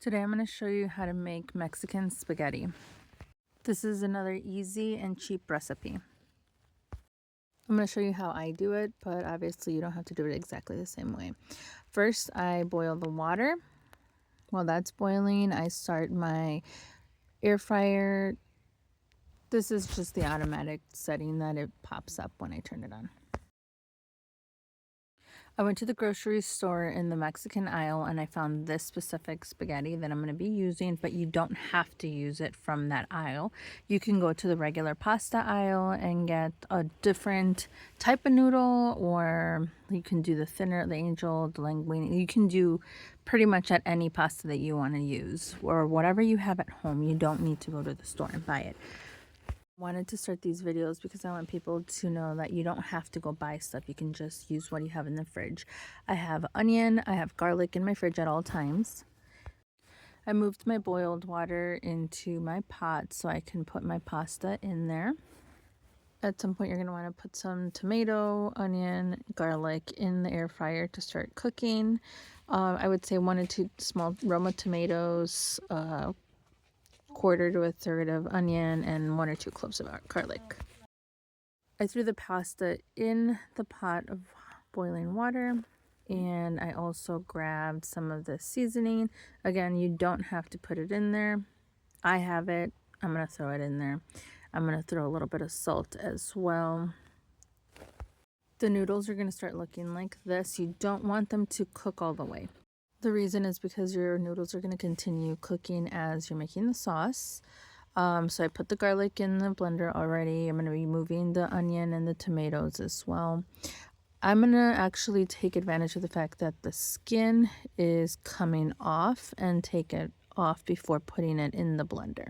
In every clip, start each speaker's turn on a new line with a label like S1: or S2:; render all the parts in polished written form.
S1: Today I'm going to show you how to make Mexican spaghetti. This is another easy and cheap recipe. I'm going to show you how I do it, but obviously you don't have to do it exactly the same way. First, I boil the water. While that's boiling, I start my air fryer. This is just the automatic setting that it pops up when I turn it on. I went to the grocery store in the Mexican aisle and I found this specific spaghetti that I'm going to be using, but you don't have to use it from that aisle. You can go to the regular pasta aisle and get a different type of noodle, or you can do the thinner, the angel, the linguine. You can do pretty much at any pasta that you want to use, or whatever you have at home. You don't need to go to the store and buy it. Wanted to start these videos because I want people to know that you don't have to go buy stuff. You can just use what you have in the fridge. I have onion, I have garlic in my fridge at all times. I moved my boiled water into my pot so I can put my pasta in there. At some point you're going to want to put some tomato, onion, garlic in the air fryer to start cooking. I would say 1 or 2 small Roma tomatoes, quarter to a third of onion, and 1 or 2 cloves of garlic. I threw the pasta in the pot of boiling water, and I also grabbed some of the seasoning. Again, you don't have to put it in there. I have it. I'm going to throw it in there. I'm going to throw a little bit of salt as well. The noodles are going to start looking like this. You don't want them to cook all the way. The reason is because your noodles are going to continue cooking as you're making the sauce. So I put the garlic in the blender already. I'm going to be moving the onion and the tomatoes as well. I'm going to actually take advantage of the fact that the skin is coming off and take it off before putting it in the blender.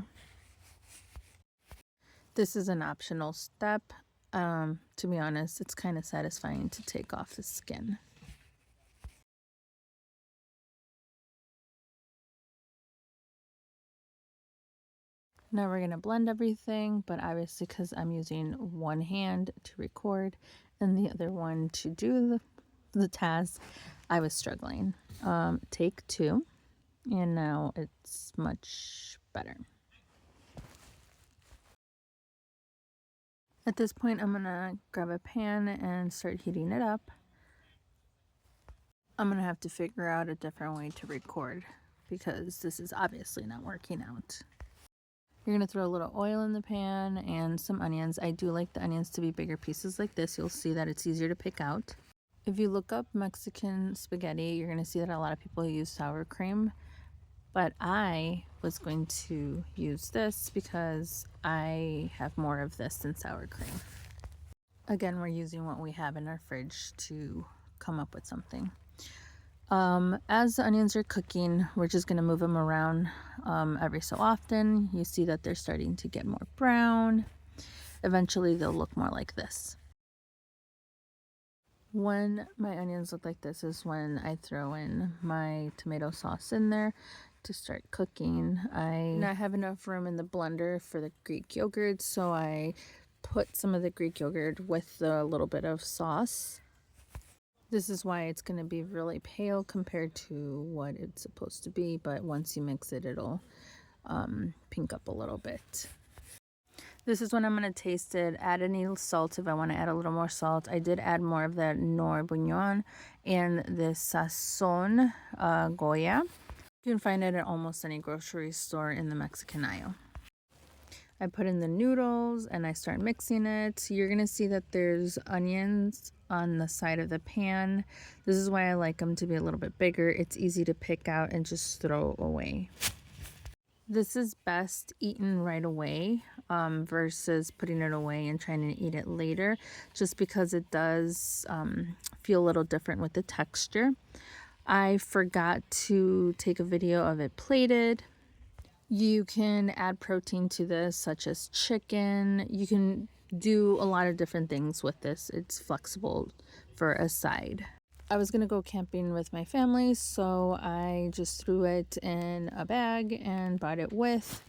S1: This is an optional step. To be honest, it's kind of satisfying to take off the skin. Now we're going to blend everything, but obviously because I'm using one hand to record and the other one to do the task, I was struggling. Take 2, and now it's much better. At this point, I'm going to grab a pan and start heating it up. I'm going to have to figure out a different way to record because this is obviously not working out. You're going to throw a little oil in the pan and some onions. I do like the onions to be bigger pieces like this. You'll see that it's easier to pick out. If you look up Mexican spaghetti, you're going to see that a lot of people use sour cream. But I was going to use this because I have more of this than sour cream. Again, we're using what we have in our fridge to come up with something. As the onions are cooking, we're just going to move them around every so often. You see that they're starting to get more brown. Eventually they'll look more like this. When my onions look like this is when I throw in my tomato sauce in there to start cooking. I not have enough room in the blender for the Greek yogurt, so I put some of the Greek yogurt with a little bit of sauce. This is why it's going to be really pale compared to what it's supposed to be, but once you mix it, it'll pink up a little bit. This is when I'm going to taste it, add any salt if I want to add a little more salt. I did add more of the nor bouillon and the sazon Goya. You can find it at almost any grocery store in the Mexican aisle. I put in the noodles and I start mixing it. You're going to see that there's onions on the side of the pan. This is why I like them to be a little bit bigger. It's easy to pick out and just throw away. This is best eaten right away versus putting it away and trying to eat it later, just because it does feel a little different with the texture. I forgot to take a video of it plated. You can add protein to this, such as chicken. You can do a lot of different things with this. It's flexible for a side. I was going to go camping with my family, so I just threw it in a bag and brought it with.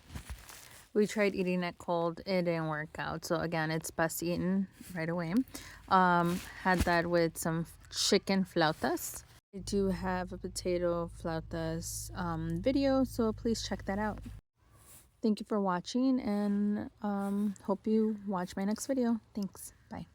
S1: We tried eating it cold. It didn't work out. So again, it's best eaten right away. Had that with some chicken flautas. I do have a potato flautas video, so please check that out. Thank you for watching, and hope you watch my next video. Thanks. Bye.